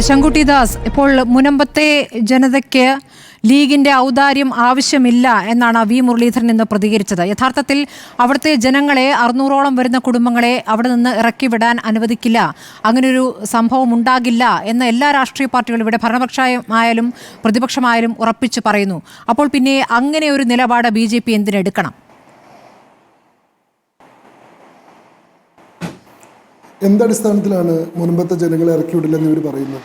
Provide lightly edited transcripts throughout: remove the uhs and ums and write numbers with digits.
ശങ്കുട്ടി ദാസ്, ഇപ്പോൾ മുനമ്പത്തെ ജനതയ്ക്ക് ലീഗിന്റെ ഔദാര്യം ആവശ്യമില്ല എന്നാണ് വി മുരളീധരൻ ഇന്ന് പ്രതികരിച്ചത്. യഥാർത്ഥത്തിൽ അവിടുത്തെ ജനങ്ങളെ 600ഓളം വരുന്ന കുടുംബങ്ങളെ അവിടെ നിന്ന് ഇറക്കിവിടാൻ അനുവദിക്കില്ല, അങ്ങനെയൊരു സംഭവം ഉണ്ടാകില്ല എന്ന് എല്ലാ രാഷ്ട്രീയ പാർട്ടികളും ഇവിടെ ഭരണപക്ഷമായാലും പ്രതിപക്ഷമായാലും ഉറപ്പിച്ചു പറയുന്നു. അപ്പോൾ പിന്നെ അങ്ങനെ ഒരു നിലപാട് BJP എന്തിനെടുക്കണം? എന്തടിസ്ഥാനത്തിലാണ് മുനമ്പത്തെ ജനങ്ങളെ ഇറക്കിവിടില്ലെന്ന് ഇവർ പറയുന്നത്?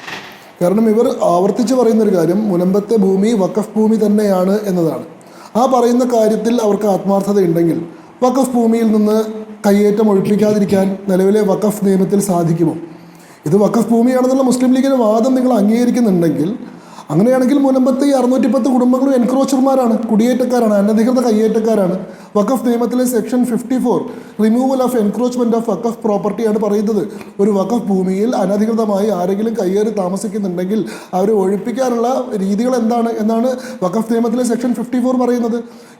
കാരണം ഇവർ ആവർത്തിച്ച് പറയുന്നൊരു കാര്യം മുനമ്പത്തെ ഭൂമി വഖഫ് ഭൂമി തന്നെയാണ് എന്നതാണ്. ആ പറയുന്ന കാര്യത്തിൽ അവർക്ക് ആത്മാർത്ഥതയുണ്ടെങ്കിൽ വഖഫ് ഭൂമിയിൽ നിന്ന് കയ്യേറ്റം ഒഴിപ്പിക്കാതിരിക്കാൻ നിലവിലെ വഖഫ് നിയമത്തിൽ സാധിക്കുമോ? ഇത് വഖഫ് ഭൂമിയാണെന്നുള്ള മുസ്ലിം ലീഗിൻ്റെ വാദം നിങ്ങൾ അംഗീകരിക്കുന്നുണ്ടെങ്കിൽ, അങ്ങനെയാണെങ്കിൽ മുനമ്പത്തെ ഈ 610 കുടുംബങ്ങളും എൻക്രോച്ചർമാരാണ്, കുടിയേറ്റക്കാരാണ്, അനധികൃത കയ്യേറ്റക്കാരാണ്. വഖഫ് നിയമത്തിലെ section 54 removal of encroachment of Waqf പ്രോപ്പർട്ടിയാണ് പറയുന്നത്. ഒരു വഖഫ് ഭൂമിയിൽ അനധികൃതമായി ആരെങ്കിലും കയ്യേറി താമസിക്കുന്നുണ്ടെങ്കിൽ അവരെ ഒഴിപ്പിക്കാനുള്ള രീതികൾ എന്താണ് എന്നാണ് വഖഫ് നിയമത്തിലെ സെക്ഷൻ 54 പറയുന്നത്.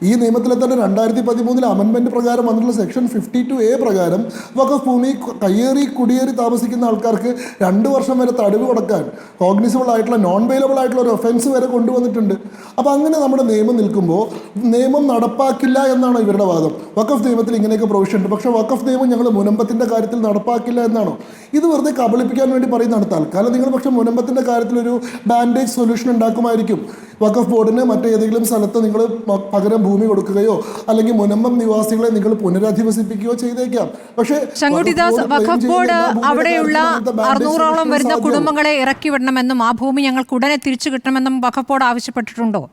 ഈ നിയമത്തിലെ തന്നെ 2013 അമെൻമെന്റ് പ്രകാരം വന്നിട്ടുള്ള സെക്ഷൻ 52A പ്രകാരം വഖഫ് ഭൂമി കുടിയേറി താമസിക്കുന്ന ആൾക്കാർക്ക് 2 വർഷം വരെ തടവ് കൊടുക്കാൻ കോഗ്നിസിബിൾ ആയിട്ടുള്ള നോൺ ബെയിലബിൾ ആയിട്ടുള്ള ഒരു ഒഫൻസ് വരെ കൊണ്ടുവന്നിട്ടുണ്ട്. അപ്പോൾ അങ്ങനെ നമ്മുടെ നിയമം നിൽക്കുമ്പോൾ നിയമം നടപ്പാക്കില്ല എന്നാണ് ഇവരുടെ വാദം. വഖഫ് നിയമത്തിൽ ഇങ്ങനെയൊക്കെ പ്രൊവിഷൻ ഉണ്ട്, പക്ഷേ വഖഫ് നിയമം ഞങ്ങൾ മുനമ്പത്തിൻ്റെ കാര്യത്തിൽ നടപ്പാക്കില്ല എന്നാണോ? ഇത് വെറുതെ കബളിപ്പിക്കാൻ വേണ്ടി പറയുന്നതാണ്. തൽക്കാലം നിങ്ങൾ പക്ഷേ മുനമ്പത്തിൻ്റെ കാര്യത്തിലൊരു ബാൻഡേജ് സൊല്യൂഷൻ ഉണ്ടാക്കുമായിരിക്കും. വഖഫ് ബോർഡിന് മറ്റേതെങ്കിലും സ്ഥലത്ത് നിങ്ങൾ പകരം ഭൂമി കൊടുക്കുകയോ അല്ലെങ്കിൽ മുനമ്പം നിവാസികളെ നിങ്ങൾ പുനരധിവസിപ്പിക്കുകയോ ചെയ്തേക്കാം. പക്ഷേ വഖഫ് ബോർഡ് അവിടെയുള്ള 600ഓളം വരുന്ന കുടുംബങ്ങളെ ഇറക്കി വിടണമെന്നും ആ ഭൂമി ഞങ്ങൾക്ക് ഉടനെ തിരിച്ചു കിട്ടണമെന്നും വഖഫ് ബോർഡ് ആവശ്യപ്പെട്ടിട്ടുണ്ടോ?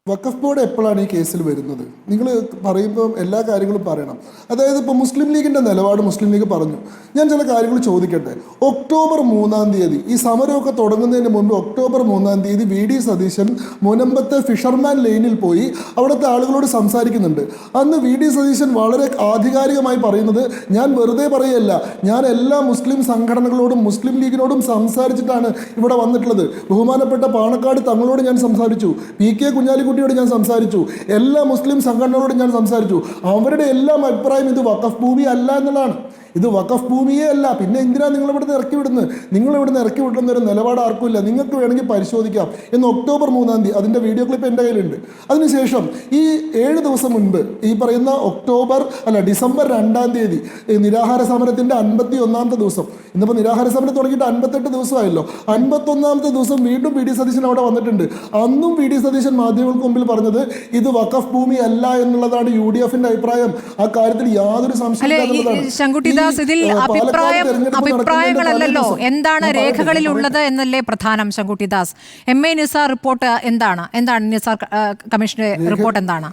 വഖഫ് ബോർഡ് എപ്പോഴാണ് ഈ കേസിൽ വരുന്നത്? നിങ്ങൾ പറയുമ്പോൾ എല്ലാ കാര്യങ്ങളും പറയണം. അതായത് ഇപ്പോൾ മുസ്ലിം ലീഗിൻ്റെ നിലപാട് മുസ്ലിം ലീഗ് പറഞ്ഞു. ഞാൻ ചില കാര്യങ്ങൾ ചോദിക്കട്ടെ. ഒക്ടോബർ 3 ഈ സമരമൊക്കെ തുടങ്ങുന്നതിന് മുൻപ് ഒക്ടോബർ 3 VD സതീശൻ മുനമ്പത്തെ ഫിഷർമാൻ ലൈനിൽ പോയി അവിടുത്തെ ആളുകളോട് സംസാരിക്കുന്നുണ്ട്. അന്ന് VD സതീശൻ വളരെ ആധികാരികമായി പറയുന്നത്, ഞാൻ വെറുതെ പറയല്ല, ഞാൻ എല്ലാ മുസ്ലിം സംഘടനകളോടും മുസ്ലിം ലീഗിനോടും സംസാരിച്ചിട്ടാണ് ഇവിടെ വന്നിട്ടുള്ളത്. ബഹുമാനപ്പെട്ട പാണക്കാട് തങ്ങളോട് ഞാൻ സംസാരിച്ചു, PK കുഞ്ഞാലിക്കുട്ടിയോട് ഞാൻ സംസാരിച്ചു, എല്ലാ മുസ്ലിം സംഘടനകളോടും ഞാൻ സംസാരിച്ചു. അവരുടെ എല്ലാം അഭിപ്രായം ഇത് വഖഫ് ഭൂമി അല്ല എന്നുള്ളതാണ്. ഇത് വഖഫ് ഭൂമിയേ അല്ല. പിന്നെ എന്തിനാണ് നിങ്ങൾ ഇവിടുന്ന് ഇറക്കി വിടുന്നത്? നിങ്ങൾ ഇവിടുന്ന് ഇറക്കി വിടുന്ന ഒരു നിലപാട് ആർക്കുമില്ല. നിങ്ങൾക്ക് വേണമെങ്കിൽ പരിശോധിക്കാം. ഇന്ന് ഒക്ടോബർ 3 അതിൻ്റെ വീഡിയോ ക്ലിപ്പ് എൻ്റെ കയ്യിലുണ്ട്. അതിനുശേഷം ഈ 7 ദിവസം മുൻപ് ഈ പറയുന്ന ഡിസംബർ 2 നിരാഹാര സമരത്തിൻ്റെ 51ാമത്തെ ദിവസം, ഇന്നിപ്പോൾ നിരാഹാര സമരം തുടങ്ങിയിട്ട് 58 ദിവസമായല്ലോ. 51ാമത്തെ ദിവസം വീണ്ടും VD സതീശൻ അവിടെ വന്നിട്ടുണ്ട്. അന്നും VD സതീശൻ മാധ്യമങ്ങൾക്ക് മുമ്പിൽ പറഞ്ഞത് ഇത് വഖഫ് ഭൂമി അല്ല എന്നുള്ളതാണ് UDFന്റെ അഭിപ്രായം. ആ കാര്യത്തിൽ യാതൊരു സംശയവും. ഇതിൽ അഭിപ്രായങ്ങളല്ലല്ലോ, എന്താണ് രേഖകളിൽ ഉള്ളത് എന്നല്ലേ പ്രധാനം. ശങ്കുട്ടി ദാസ്, MA നിസാർ റിപ്പോർട്ട് എന്താണ് നിസാർ കമ്മീഷന്റെ റിപ്പോർട്ട് എന്താണ്?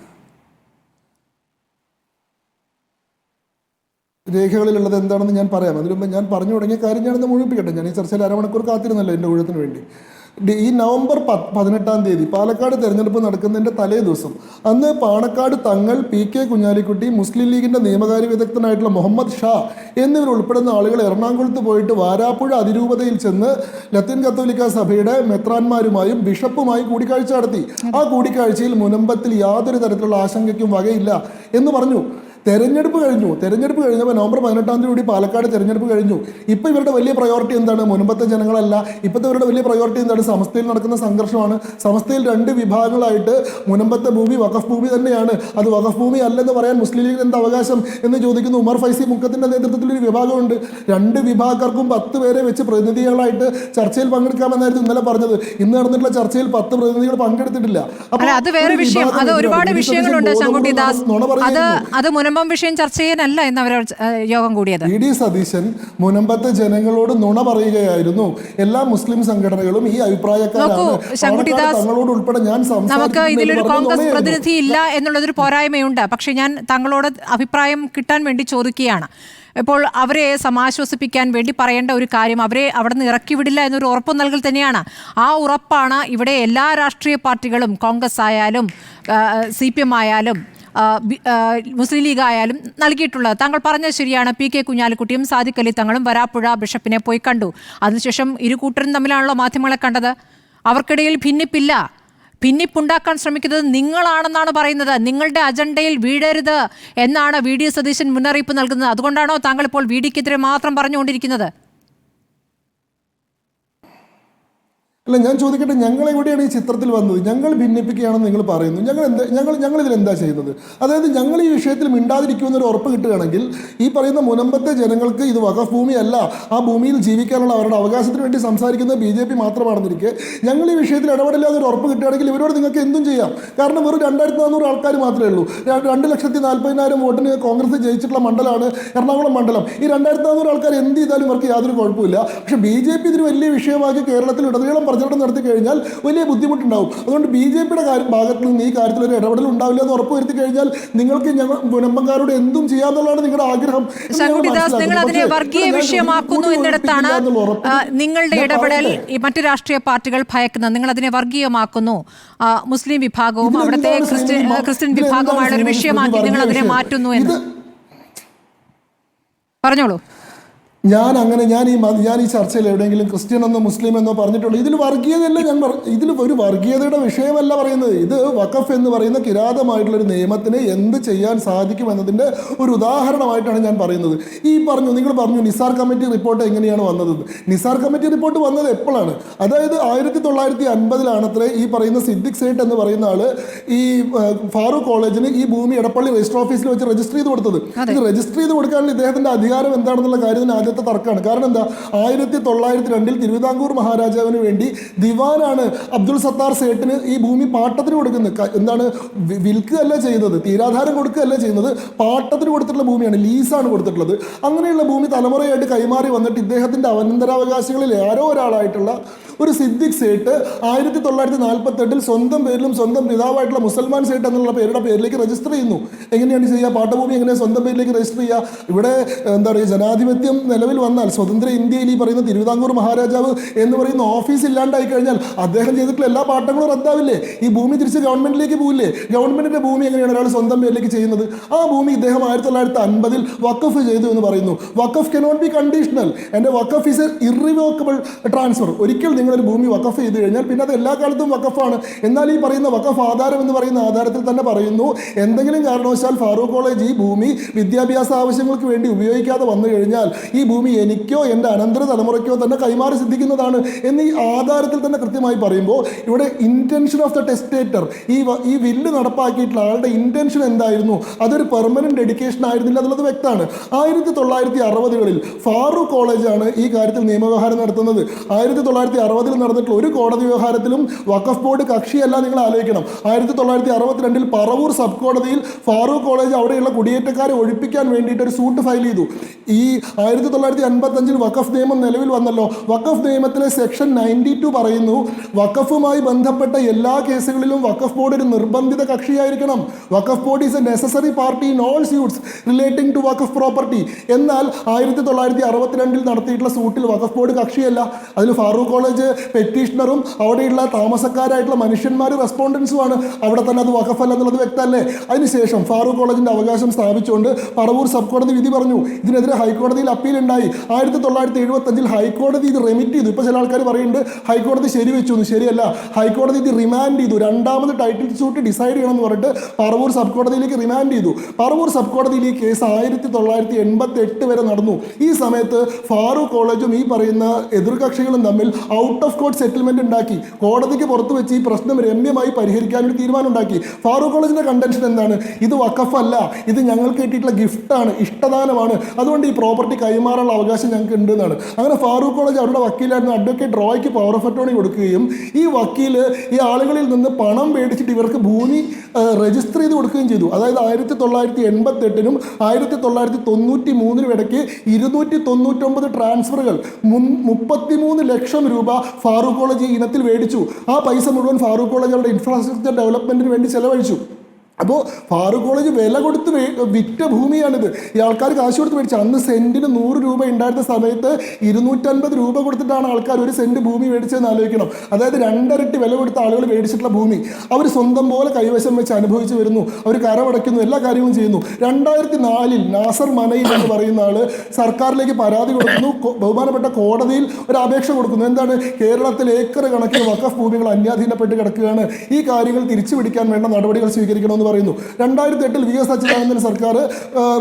രേഖകളിലുള്ളത് എന്താണെന്ന് ഞാൻ പറയാം. അതിനു മുമ്പ് ഞാൻ പറഞ്ഞു തുടങ്ങിയ കാര്യം ഞാനൊന്ന് മുഴുപ്പിക്കട്ടെ. ഞാൻ ഈ ചർച്ചയിൽ അരമണിക്കൂർ കാത്തിരുന്നല്ലോ എൻ്റെ ഊഴത്തിന് വേണ്ടി. ഈ നവംബർ 18 പാലക്കാട് തെരഞ്ഞെടുപ്പ് നടക്കുന്നതിൻ്റെ തലേ ദിവസം അന്ന് പാണക്കാട് തങ്ങൾ, PK കുഞ്ഞാലിക്കുട്ടി, മുസ്ലിം ലീഗിൻ്റെ നിയമകാര്യ വിദഗ്ധനായിട്ടുള്ള മുഹമ്മദ് ഷാ എന്നിവർ ഉൾപ്പെടുന്ന ആളുകൾ എറണാകുളത്ത് പോയിട്ട് വാരാപ്പുഴ അതിരൂപതയിൽ ചെന്ന് ലത്തീൻ കത്തോലിക്ക സഭയുടെ മെത്രാന്മാരുമായും ബിഷപ്പുമായും കൂടിക്കാഴ്ച നടത്തി. ആ കൂടിക്കാഴ്ചയിൽ മുനമ്പത്തിൽ യാതൊരു തരത്തിലുള്ള ആശങ്കയ്ക്കും വകയില്ല എന്ന് പറഞ്ഞു. തെരഞ്ഞെടുപ്പ് കഴിഞ്ഞപ്പോൾ നവംബർ 18 കൂടി പാലക്കാട് തെരഞ്ഞെടുപ്പ് കഴിഞ്ഞു. ഇപ്പോൾ ഇവരുടെ വലിയ പ്രയോറിറ്റി എന്താണ്? മുനമ്പത്തെ ജനങ്ങളല്ല. ഇപ്പോഴത്തെ ഇവരുടെ വലിയ പ്രയോറിറ്റി എന്താണ്? സമസ്തയിൽ നടക്കുന്ന സംഘർഷമാണ്. സമസ്തയിൽ 2 വിഭാഗങ്ങളായിട്ട് മുനമ്പത്തെ ഭൂമി വഖഫ് ഭൂമി തന്നെയാണ്, അത് വഖഫ് ഭൂമി അല്ലെന്ന് പറയാൻ മുസ്ലിം ലീഗിന് എന്ത് അവകാശം എന്ന് ചോദിക്കുന്നു. ഉമർ ഫൈസി മുക്കത്തിൻ്റെ നേതൃത്വത്തിൽ ഒരു വിഭാഗമുണ്ട്. 2 വിഭാഗക്കാർക്കും 10 പേരെ വെച്ച് പ്രതിനിധികളായിട്ട് ചർച്ചയിൽ പങ്കെടുക്കാമെന്നായിരുന്നു ഇന്നലെ പറഞ്ഞത്. ഇന്ന് നടന്നിട്ടുള്ള ചർച്ചയിൽ 10 പ്രതിനിധികൾ പങ്കെടുത്തിട്ടില്ല. അത് വേറെ വിഷയം, അത് ഒരുപാട് വിഷയങ്ങളുണ്ട് ശങ്കുട്ടി ദാസ്. അത് മുനമ്പം വിഷയം ചർച്ച ചെയ്യാനല്ല എന്ന് അവർ യോഗം കൂടിയത്. VD സതീശൻ മുനമ്പത്തെ ജനങ്ങളോട് നുണ പറയുകയായിരുന്നു. എല്ലാ മുസ്ലിം സംഘടനകളും ഈ അഭിപ്രായക്കാരാണ്. നമുക്ക് ഇതിലൊരു കോൺഗ്രസ് പ്രതിനിധി ഇല്ല എന്നുള്ളതൊരു പോരായ്മയുണ്ട്. പക്ഷെ ഞാൻ തങ്ങളോട് അഭിപ്രായം കിട്ടാൻ വേണ്ടി ചോദിക്കുകയാണ്. ഇപ്പോൾ അവരെ സമാശ്വസിപ്പിക്കാൻ വേണ്ടി പറയേണ്ട ഒരു കാര്യം, അവരെ അവിടെ നിന്ന് ഇറക്കി വിടില്ല എന്നൊരു ഉറപ്പ് നൽകൽ തന്നെയാണ്. ആ ഉറപ്പാണ് ഇവിടെ എല്ലാ രാഷ്ട്രീയ പാർട്ടികളും, കോൺഗ്രസ് ആയാലും CPM ആയാലും മുസ്ലിം ലീഗ് ആയാലും നൽകിയിട്ടുള്ളത്. താങ്കൾ പറഞ്ഞത് ശരിയാണ്. PK കുഞ്ഞാലിക്കുട്ടിയും സാദിഖ് അലി തങ്ങളും വരാപ്പുഴ ബിഷപ്പിനെ പോയി കണ്ടു. അതിനുശേഷം ഇരു കൂട്ടരും തമ്മിലാണല്ലോ മാധ്യമങ്ങളെ കണ്ടത്. അവർക്കിടയിൽ ഭിന്നിപ്പില്ല. ഭിന്നിപ്പുണ്ടാക്കാൻ ശ്രമിക്കുന്നത് നിങ്ങളാണെന്നാണ് പറയുന്നത്. നിങ്ങളുടെ അജണ്ടയിൽ വീഴരുത് എന്നാണ് VD സതീശൻ മുന്നറിയിപ്പ് നൽകുന്നത്. അതുകൊണ്ടാണോ താങ്കൾ ഇപ്പോൾ VDക്കെതിരെ മാത്രം പറഞ്ഞുകൊണ്ടിരിക്കുന്നത്? അല്ല, ഞാൻ ചോദിക്കട്ടെ, ഞങ്ങൾ എവിടെയാണ് ഈ ചിത്രത്തിൽ വന്നത്? ഞങ്ങൾ ഭിന്നിപ്പിക്കുകയാണെന്ന് നിങ്ങൾ പറയുന്നു. ഞങ്ങൾ ഇതിൽ എന്താ ചെയ്യുന്നത്? അതായത് ഞങ്ങൾ ഈ വിഷയത്തിൽ മിണ്ടാതിരിക്കുമെന്നൊരു ഉറപ്പ് കിട്ടുകയാണെങ്കിൽ ഈ പറയുന്ന മുനമ്പത്തെ ജനങ്ങൾക്ക് ഇത് വഖഫ് ഭൂമിയല്ല, ആ ഭൂമിയിൽ ജീവിക്കാനുള്ള അവരുടെ അവകാശത്തിന് വേണ്ടി സംസാരിക്കുന്നത് BJP മാത്രമാണെന്നിരിക്കെ ഞങ്ങൾ ഈ വിഷയത്തിൽ ഇടപെടില്ല എന്നൊരു ഉറപ്പ് കിട്ടുകയാണെങ്കിൽ ഇവരോട് നിങ്ങൾക്ക് എന്തും ചെയ്യാം. കാരണം വെറും 2400 ആൾക്കാർ മാത്രമേ ഉള്ളൂ. 2,40,000 വോട്ടിന് കോൺഗ്രസ് ജയിച്ചിട്ടുള്ള മണ്ഡലമാണ് എറണാകുളം മണ്ഡലം. ഈ 2,400 ആൾക്കാർ എന്ത് ചെയ്താലും ഇവർക്ക് യാതൊരു കുഴപ്പമില്ല. പക്ഷേ BJP ഇതിന് വലിയ വിഷയമാക്കി കേരളത്തിൽ ഉടനീളം പ്രചരണം നടത്തി കഴിഞ്ഞാൽ വലിയ ബുദ്ധിമുട്ടുണ്ടാവും. അതുകൊണ്ട് BJPയുടെ ഭാഗത്ത് നിന്ന് ഈ കാര്യത്തിൽ ഒരു ഇടപെടൽ ഉണ്ടാവില്ല എന്ന് ഉറപ്പ് വരുത്തി കഴിഞ്ഞാൽ നിങ്ങൾക്ക് ഞങ്ങൾ മുനമ്പക്കാരോട് എന്തും ചെയ്യാന്നുള്ളതാണ് നിങ്ങളുടെ ആഗ്രഹം. നിങ്ങൾ അതിനെ വർഗീയ വിഷയമാക്കുന്നു എന്നിടത്താണ് നിങ്ങളുടെ ഇടപെടൽ ഈ മറ്റു രാഷ്ട്രീയ പാർട്ടികൾ ഭയക്കുന്നത്. നിങ്ങൾ അതിനെ വർഗീയമാക്കുന്നു, മുസ്ലിം വിഭാഗവും അവിടുത്തെ ക്രിസ്ത്യൻ വിഭാഗവുമായുള്ള ഒരു വിഷയമാക്കി നിങ്ങൾ അതിനെ മാറ്റുന്നു എന്ന് പറഞ്ഞോളൂ. ഞാൻ ഈ ചർച്ചയിൽ എവിടെയെങ്കിലും ക്രിസ്ത്യൻ എന്നോ മുസ്ലിം എന്നോ പറഞ്ഞിട്ടുള്ളൂ. ഇതിൽ വർഗീയതയല്ല ഇതിൽ ഒരു വർഗീയതയുടെ വിഷയമല്ല പറയുന്നത്. ഇത് വഖഫ് എന്ന് പറയുന്ന കിരാതമായിട്ടുള്ളൊരു നിയമത്തിന് എന്ത് ചെയ്യാൻ സാധിക്കും എന്നതിൻ്റെ ഒരു ഉദാഹരണമായിട്ടാണ് ഞാൻ പറയുന്നത്. നിങ്ങൾ പറഞ്ഞു നിസാർ കമ്മിറ്റി റിപ്പോർട്ട് എങ്ങനെയാണ് വന്നത്. നിസാർ കമ്മിറ്റി റിപ്പോർട്ട് വന്നത് എപ്പോഴാണ്? അതായത് 1950 ഈ പറയുന്ന സിദ്ദിഖ് സേട്ട് എന്ന് പറയുന്ന ആള് ഈ ഫാറൂഖ് കോളേജിന് ഈ ഭൂമി എടപ്പള്ളി രജിസ്റ്റർ ഓഫീസിൽ വെച്ച് രജിസ്റ്റർ ചെയ്ത് കൊടുത്തത്. ഇത് രജിസ്റ്റർ ചെയ്ത് കൊടുക്കാനുള്ള ഇദ്ദേഹത്തിന്റെ അധികാരം എന്താണെന്നുള്ള കാര്യത്തിന് ആദ്യത്തെ തർക്കമാണ്. കാരണം എന്താ, 1902 തിരുവിതാംകൂർ മഹാരാജാവിന് വേണ്ടി ദിവാനാണ് അബ്ദുൾ സത്താർ സേട്ടിന് ഈ ഭൂമി പാട്ടത്തിന് കൊടുക്കുന്നത്. എന്താണ്, വിൽക്കുകയല്ല ചെയ്യുന്നത്, തീരാധാരം കൊടുക്കുകയല്ല ചെയ്യുന്നത്, പാട്ടത്തിന് കൊടുത്തിട്ടുള്ള ഭൂമിയാണ്, ലീസാണ് കൊടുത്തിട്ടുള്ളത്. അങ്ങനെയുള്ള ഭൂമി തലമുറയായിട്ട് കൈമാറി വന്നിട്ട് ഇദ്ദേഹത്തിന്റെ അനന്തരാവകാശികളിൽ ആരോ ഒരാളായിട്ടുള്ള ഒരു സിദ്ദിഖ് സേട്ട് 1948 സ്വന്തം പേരിലും സ്വന്തം പിതാവായിട്ടുള്ള മുസൽമാൻ സേട്ട് എന്നുള്ള പേരിലേക്ക് രജിസ്റ്റർ ചെയ്യുന്നു. എങ്ങനെയാണ് ചെയ്യുക? പാട്ടഭൂമി എങ്ങനെയാണ് സ്വന്തം പേരിലേക്ക് രജിസ്റ്റർ ചെയ്യുക? ഇവിടെ എന്താ പറയുക, ജനാധിപത്യം നിലവിൽ വന്നാൽ സ്വതന്ത്ര ഇന്ത്യയിൽ ഈ പറയുന്ന തിരുവിതാംകൂർ മഹാരാജാവ് എന്ന് പറയുന്ന ഓഫീസ് ഇല്ലാണ്ടായി കഴിഞ്ഞാൽ അദ്ദേഹം ചെയ്തിട്ടുള്ള എല്ലാ പാട്ടങ്ങളും റദ്ദാവില്ലേ? ഈ ഭൂമി തിരിച്ച് ഗവൺമെന്റിലേക്ക് പോവില്ലേ? ഗവൺമെന്റിന്റെ ഭൂമി എങ്ങനെയാണ് ഒരാൾ സ്വന്തം പേരിലേക്ക് ചെയ്യുന്നത്? ആ ഭൂമി ഇദ്ദേഹം 1950 വഖഫ് ചെയ്തു എന്ന് പറയുന്നു. വഖഫ് കനോട്ട് ബി കണ്ടീഷണൽ. എൻ്റെ വഖഫ് ഈസ് എ ഇറിവോക്കബിൾ ട്രാൻസ്ഫർ. ഒരിക്കൽ നിങ്ങളൊരു ഭൂമി വഖഫ് ചെയ്ത് കഴിഞ്ഞാൽ പിന്നെ അത് എല്ലാ കാലത്തും വഖഫാണ്. എന്നാൽ ഈ പറയുന്ന വഖഫ് ആധാരം എന്ന് പറയുന്ന ആധാരത്തിൽ തന്നെ പറയുന്നു, എന്തെങ്കിലും കാരണവശാൽ ഫാറൂഖ് കോളേജ് ഈ ഭൂമി വിദ്യാഭ്യാസ ആവശ്യങ്ങൾക്ക് വേണ്ടി ഉപയോഗിക്കാതെ വന്നു കഴിഞ്ഞാൽ ഈ ഭൂമി എനിക്കോ എൻ്റെ അനന്തര തലമുറയ്ക്കോ തന്നെ കൈമാറി സിദ്ധിക്കുന്നതാണ് എന്ന് ഈ ആധാരത്തിൽ തന്നെ കൃത്യമായി പറയുമ്പോൾ ഇവിടെ ഇന്റൻഷൻ ഓഫ് ദ ടെസ്റ്റേറ്റർ, ഈ വില്ല് നടപ്പാക്കിയിട്ടുള്ള ആളുടെ ഇന്റൻഷൻ എന്തായിരുന്നു? അതൊരു പെർമനന്റ് ഡെഡിക്കേഷൻ ആയിരുന്നില്ല എന്നുള്ളത് വ്യക്തമാണ്. 1960-കളിൽ ഫാറൂഖ് കോളേജാണ് ഈ കാര്യത്തിൽ നിയമവ്യവഹാരം നടത്തുന്നത്. 1960 നടന്നിട്ടുള്ള ഒരു കോടതി വ്യവഹാരത്തിലും വഖഫ് ബോർഡ് കക്ഷിയല്ല. നിങ്ങൾ ആലോചിക്കണം, 1962 പറവൂർ സബ് കോടതിയിൽ ഫാറൂഖ് കോളേജ് അവിടെയുള്ള കുടിയേറ്റക്കാരെ ഒഴിപ്പിക്കാൻ വേണ്ടിയിട്ട് ഒരു സൂട്ട് ഫയൽ ചെയ്തു. ഈ 1955 വഖഫ് നിയമം നിലവിൽ വന്നല്ലോ. വഖഫ് നിയമത്തിലെ സെക്ഷൻ 92 പറയുന്നു, വഖഫുമായി ബന്ധപ്പെട്ട എല്ലാ കേസുകളിലും വഖഫ് ബോർഡ് ഒരു നിർബന്ധിത കക്ഷിയായിരിക്കണം. Waqf board is a necessary party in all suits relating to Waqf property. എന്നാൽ 1962 നടത്തിയിട്ടുള്ള സൂട്ടിൽ വഖഫ് ബോർഡ് കക്ഷിയല്ല. അതിൽ ഫാറൂഖ് കോളേജ് പെറ്റീഷണറും അവിടെയുള്ള താമസക്കാരായിട്ടുള്ള മനുഷ്യന്മാർ റെസ്പോണ്ടൻസുമാണ്. അവിടെ തന്നെ അത് വഖഫല്ല എന്നുള്ളത് വ്യക്തമല്ലേ? അതിനുശേഷം ഫാറൂഖ് കോളേജിന്റെ അവകാശം സ്ഥാപിച്ചുകൊണ്ട് പറവൂർ സബ് കോടതി വിധി പറഞ്ഞു. ഇതിനെതിരെ ഹൈക്കോടതിയിൽ അപ്പീൽ ഉണ്ടായി. 1975 ഹൈക്കോടതി ഇത് റെമിറ്റ് ചെയ്തു. ഇപ്പോൾ ചില ആൾക്കാർ പറയുന്നുണ്ട് ഹൈക്കോടതി ശരിവെച്ചു എന്ന്. ശരിയല്ല, ഹൈക്കോടതി ഇത് റിമാൻഡ് ചെയ്തു. രണ്ടാമത് ടൈറ്റിൽ സൂട്ട് ഡിസൈഡ് ചെയ്യണമെന്ന് പറഞ്ഞിട്ട് പറവൂർ സബ് കോടതിയിലേക്ക് റിമാൻഡ് ചെയ്തു. പറവൂർ സബ് കോടതിയിൽ ഈ കേസ് 1988 വരെ നടന്നു. ഈ സമയത്ത് ഫാറൂഖ് കോളേജും ഈ പറയുന്ന എതിർകക്ഷികളും തമ്മിൽ ഔട്ട് ഓഫ് കോർട്ട് സെറ്റിൽമെന്റ് ഉണ്ടാക്കി. കോടതിക്ക് പുറത്ത് വെച്ച് ഈ പ്രശ്നം രമ്യമായി പരിഹരിക്കാൻ ഒരു തീരുമാനം ഉണ്ടാക്കി. ഫാറൂഖ് കോളേജിന്റെ കണ്ടൻഷൻ എന്താണ്? ഇത് വഖഫ് അല്ല, ഇത് ഞങ്ങൾക്ക് കിട്ടിയിട്ടുള്ള ഗിഫ്റ്റാണ്, ഇഷ്ടദാനമാണ്, അതുകൊണ്ട് ഈ പ്രോപ്പർട്ടി കൈമാറാനുള്ള അവകാശം ഞങ്ങൾക്ക് ഉണ്ട് എന്നാണ്. അങ്ങനെ ഫാറൂഖ് കോളേജ് അവരുടെ വക്കീലായിരുന്നു അഡ്വക്കേറ്റ് റോയ്ക്ക് പവർ ഓഫ് അറ്റോർണി കൊടുക്കുകയും ഈ വക്കീല് ഈ ആളുകളിൽ നിന്ന് പണം മേടിച്ചിട്ട് ഇവർക്ക് ഭൂമി രജിസ്റ്റർ ചെയ്ത് കൊടുക്കുകയും ചെയ്തു. അതായത് 1988-നും 1993-നും ഇടയ്ക്ക് 299 ട്രാൻസ്ഫറുകൾ 33 ലക്ഷം രൂപ ഫാറൂഖ് കോളേജ് ഇനത്തിൽ മേടിച്ചു. ആ പൈസ മുഴുവൻ ഫാറൂഖ് കോളേജ് അവരുടെ ഇൻഫ്രാസ്ട്രക്ചർ ഡെവലപ്മെന്റിന് വേണ്ടി ചെലവഴിച്ചു. അപ്പോൾ ഫാറൂഖ് കോളേജ് വില കൊടുത്ത് വിറ്റ ഭൂമിയാണിത്. ഈ ആൾക്കാർ കാശ് കൊടുത്ത് മേടിച്ചു. അന്ന് സെന്റിന് 100 രൂപ ഉണ്ടായിരുന്ന സമയത്ത് 250 രൂപ കൊടുത്തിട്ടാണ് ആൾക്കാർ ഒരു സെന്റ് ഭൂമി മേടിച്ചതെന്ന് ആലോചിക്കണം. അതായത് 2 ഇരട്ടി വില കൊടുത്ത ആളുകൾ മേടിച്ചിട്ടുള്ള ഭൂമി അവർ സ്വന്തം പോലെ കൈവശം വെച്ച് അനുഭവിച്ച് വരുന്നു. അവർ കരമടയ്ക്കുന്നു, എല്ലാ കാര്യങ്ങളും ചെയ്യുന്നു. 2004 നാസർ മനയിൽ എന്ന് പറയുന്ന ആള് സർക്കാരിലേക്ക് പരാതി കൊടുക്കുന്നു. ബഹുമാനപ്പെട്ട കോടതിയിൽ ഒരു അപേക്ഷ കൊടുക്കുന്നു. എന്താണ്? കേരളത്തിൽ ഏക്കർ കണക്കിന് വഖഫ് ഭൂമികൾ അന്യാധീനപ്പെട്ട് കിടക്കുകയാണ്, ഈ കാര്യങ്ങൾ തിരിച്ചു പിടിക്കാൻ വേണ്ട നടപടികൾ സ്വീകരിക്കണമെന്ന് പറയുന്നു. 2008 VS അച്യുതാനന്ദൻ സർക്കാർ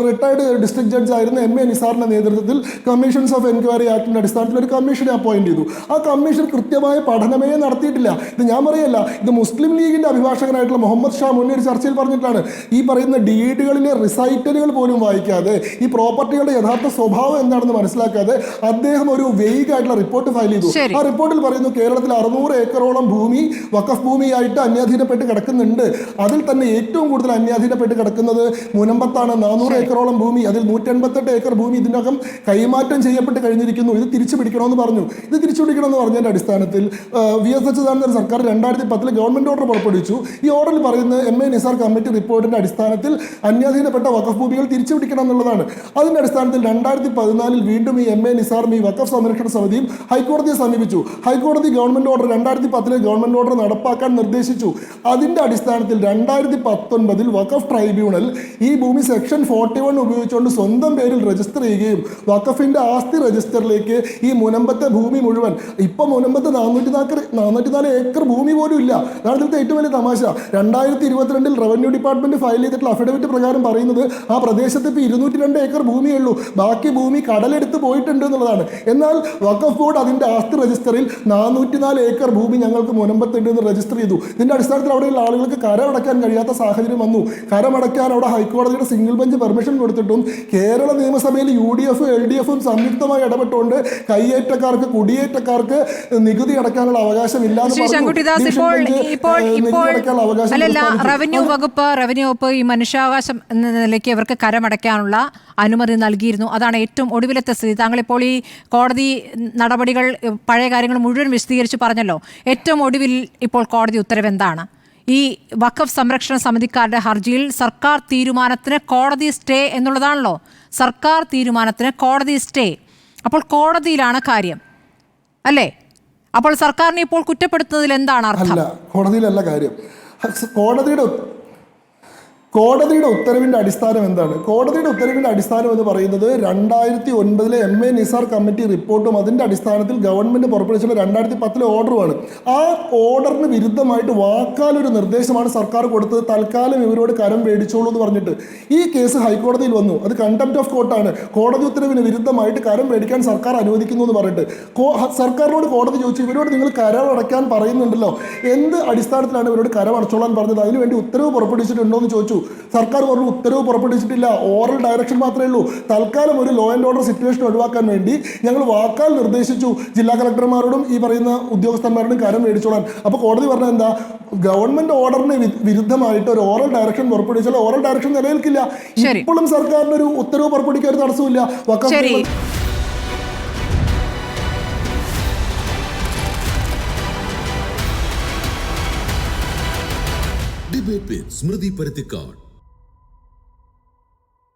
റിട്ടയർഡ് ഡിസ്ട്രിക്ട് ജഡ്ജ് ആയിരുന്ന MA നിസാറിന്റെ നേതൃത്വത്തിൽ കമ്മീഷൻസ് ഓഫ് എൻക്വയറി ആക്ടിന്റെ അടിസ്ഥാനത്തിൽ ഒരു കമ്മീഷനെ അപ്പോയിന്റ് ചെയ്തു. ആ കമ്മീഷൻ കൃത്യമായ പഠനമേ നടത്തിയിട്ടില്ല. ഇത് ഞാൻ പറയല്ല, ഇത് മുസ്ലിം ലീഗിന്റെ അഭിഭാഷകനായിട്ടുള്ള മുഹമ്മദ് ഷാ മുന്നേ ഒരു ചർച്ചയിൽ പറഞ്ഞിട്ടാണ്. ഈ പറയുന്ന ഡീഡുകളിലെ റിസൈറ്റലുകൾ പോലും വായിക്കാതെ, ഈ പ്രോപ്പർട്ടികളുടെ യഥാർത്ഥ സ്വഭാവം എന്താണെന്ന് മനസ്സിലാക്കാതെ അദ്ദേഹം ഒരു വെയ്ഗ് ആയിട്ടുള്ള റിപ്പോർട്ട് ഫയൽ ചെയ്തു. ആ റിപ്പോർട്ടിൽ പറയുന്നു കേരളത്തിൽ 600 ഏക്കറോളം ഭൂമി വഖഫ് ഭൂമിയായിട്ട് അന്യാധീനപ്പെട്ട് കിടക്കുന്നുണ്ട്. അതിൽ തന്നെ ഏറ്റവും കൂടുതൽ അന്യാധീനപ്പെട്ട് കിടക്കുന്നത് മുനമ്പത്താണ്. 400 ഏക്കറോളം ഭൂമി, അതിൽ 188 ഏക്കർ ഭൂമി ഇതിനകം കൈമാറ്റം ചെയ്യപ്പെട്ട് കഴിഞ്ഞിരിക്കുന്നു. ഇത് തിരിച്ചു പിടിക്കണമെന്ന് പറഞ്ഞു. ഇത് തിരിച്ചു പിടിക്കണമെന്ന് പറഞ്ഞതിന്റെ അടിസ്ഥാനത്തിൽ VS അച്യുതാനന്ദൻ സർക്കാർ 2010 ഗവൺമെന്റ് ഓർഡർ പുറപ്പെടുവിച്ചു. ഈ ഓർഡറിൽ പറയുന്നത് MA നിസാർ കമ്മിറ്റി റിപ്പോർട്ടിന്റെ അടിസ്ഥാനത്തിൽ അന്യാധീനപ്പെട്ട വഖഫ് ഭൂമികൾ തിരിച്ചു പിടിക്കണം എന്നുള്ളതാണ്. അതിന്റെ അടിസ്ഥാനത്തിൽ 2014 വീണ്ടും ഈ MA നിസാറും ഈ വഖഫ് സംരക്ഷണ സമിതിയും ഹൈക്കോടതിയെ സമീപിച്ചു. ഹൈക്കോടതി ഗവൺമെന്റ് ഓർഡർ 2010 ഗവൺമെന്റ് ഓർഡർ നടപ്പാക്കാൻ നിർദ്ദേശിച്ചു. അതിന്റെ അടിസ്ഥാനത്തിൽ 2019 വഖഫ് ട്രൈബ്യൂണൽ ഈ ഭൂമി സെക്ഷൻ 41 ഉപയോഗിച്ചുകൊണ്ട് സ്വന്തം പേരിൽ രജിസ്റ്റർ ചെയ്യുകയും വഖഫിന്റെ ആസ്തി രജിസ്റ്ററിലേക്ക് ഈ മുനമ്പത്തെ ഭൂമി മുഴുവൻ, ഇപ്പൊ മുനമ്പത്ത് 404 ഏക്കർ ഭൂമി പോലും ഇല്ല. അതാണ് ഇതിലത്തെ ഏറ്റവും വലിയ തമാശ. 2022 റവന്യൂ ഡിപ്പാർട്ട്മെന്റ് ഫയൽ ചെയ്തിട്ടുള്ള അഫിഡവിറ്റ് പ്രകാരം പറയുന്നത് ആ പ്രദേശത്ത് ഇപ്പോൾ 202 ഏക്കർ ഭൂമിയേ ഉള്ളൂ, ബാക്കി ഭൂമി കടലെടുത്ത് പോയിട്ടുണ്ട് എന്നുള്ളതാണ്. എന്നാൽ വഖഫ് ബോർഡ് അതിന്റെ ആസ്തി രജിസ്റ്ററിൽ 404 ഏക്കർ ഭൂമി ഞങ്ങൾക്ക് മുനമ്പത്തുണ്ട് എന്ന് രജിസ്റ്റർ ചെയ്തു. ഇതിന്റെ അടിസ്ഥാനത്തിൽ അവിടെയുള്ള ആളുകൾക്ക് കരമടക്കാൻ കഴിയാത്ത സാഹചര്യം വന്നു. കരമടയ്ക്കാൻ അവിടെ ഹൈക്കോടതിയുടെ സിംഗിൾ ബെഞ്ച് പെർമിഷൻ കൊടുത്തിട്ടും കേരള നിയമസഭയിൽ UDF LDF സംയുക്തമായി ഇടപെട്ടുകൊണ്ട് കയ്യേറ്റക്കാർക്ക്, കുടിയേറ്റക്കാർക്ക് നികുതി അടക്കാനുള്ള അവകാശം ഇല്ലാതെ റവന്യൂ വകുപ്പ് ഈ മനുഷ്യാവകാശം എന്ന നിലയ്ക്ക് ഇവർക്ക് കരമടയ്ക്കാനുള്ള അനുമതി നൽകിയിരുന്നു. അതാണ് ഏറ്റവും ഒടുവിലത്തെ സ്ഥിതി. താങ്കളിപ്പോൾ ഈ കോടതി നടപടികൾ, പഴയ കാര്യങ്ങൾ മുഴുവൻ വിശദീകരിച്ച് പറഞ്ഞല്ലോ. ഏറ്റവും ഒടുവിൽ ഇപ്പോൾ കോടതി ഉത്തരവ് എന്താണ്? ഈ വഖഫ് സംരക്ഷണ സമിതിക്കാരുടെ ഹർജിയിൽ സർക്കാർ തീരുമാനത്തിന് കോടതി സ്റ്റേ എന്നുള്ളതാണല്ലോ. സർക്കാർ തീരുമാനത്തിന് കോടതി സ്റ്റേ. അപ്പോൾ കോടതിയിലാണ് കാര്യം അല്ലേ? അപ്പോൾ സർക്കാരിനെ ഇപ്പോൾ കുറ്റപ്പെടുത്തുന്നതിൽ എന്താണ് അർത്ഥം? കോടതിയിലല്ല കാര്യം. കോടതിയുടെ ഉത്തരവിൻ്റെ അടിസ്ഥാനം എന്താണ്? കോടതിയുടെ ഉത്തരവിൻ്റെ അടിസ്ഥാനം എന്ന് പറയുന്നത് 2009 MA നിസാർ കമ്മിറ്റി റിപ്പോർട്ടും അതിൻ്റെ അടിസ്ഥാനത്തിൽ ഗവൺമെൻറ് പുറപ്പെടുവിച്ചുള്ള 2010 ഓർഡറുമാണ്. ആ ഓർഡറിന് വിരുദ്ധമായിട്ട് വാക്കാലൊരു നിർദ്ദേശമാണ് സർക്കാർ കൊടുത്തത്. തൽക്കാലം ഇവരോട് കരം മേടിച്ചോളൂ എന്ന് പറഞ്ഞിട്ട് ഈ കേസ് ഹൈക്കോടതിയിൽ വന്നു. അത് കണ്ടംപ്റ്റ് ഓഫ് കോർട്ടാണ്. കോടതി ഉത്തരവിന് വിരുദ്ധമായിട്ട് കരം മേടിക്കാൻ സർക്കാർ അനുവദിക്കുന്നു എന്ന് പറഞ്ഞിട്ട് സർക്കാരിനോട് കോടതി ചോദിച്ചു, ഇവരോട് നിങ്ങൾ കരം അടയ്ക്കാൻ പറയുന്നുണ്ടല്ലോ, എന്ത് അടിസ്ഥാനത്തിലാണ് ഇവരോട് കരം അടച്ചോളാൻ പറഞ്ഞത്? അതിനുവേണ്ടി ഉത്തരവ് പുറപ്പെടുവിച്ചിട്ടുണ്ടോ എന്ന് ചോദിച്ചു. സർക്കാർ പറഞ്ഞു ഉത്തരവ് പുറപ്പെടുവിച്ചിട്ടില്ല, ഓറൽ ഡയറക്ഷൻ മാത്രമേ ഉള്ളൂ. തൽക്കാലം ഒരു ലോ ആൻഡ് ഓർഡർ സിറ്റുവേഷൻ ഒഴിവാക്കാൻ വേണ്ടി ഞങ്ങൾ വാക്കാൽ നിർദ്ദേശിച്ചു ജില്ലാ കളക്ടർമാരോടും ഈ പറയുന്ന ഉദ്യോഗസ്ഥന്മാരോടും കരം മേടിച്ചോളാൻ. അപ്പോൾ കോടതി പറഞ്ഞത് എന്താ? ഗവൺമെന്റ് ഓർഡറിന് വിരുദ്ധമായിട്ട് ഒരു ഓറൽ ഡയറക്ഷൻ പുറപ്പെടുവിച്ചാൽ ഓറൽ ഡയറക്ഷൻ നിലനിൽക്കില്ല. ഇപ്പോഴും സർക്കാരിന് ഒരു ഉത്തരവ് പുറപ്പെടുവിക്കാൻ ഒരു തടസ്സമില്ല. ഡിബേറ്റ് വിത്ത് സ്മൃതി പരുത്തിക്കാട്.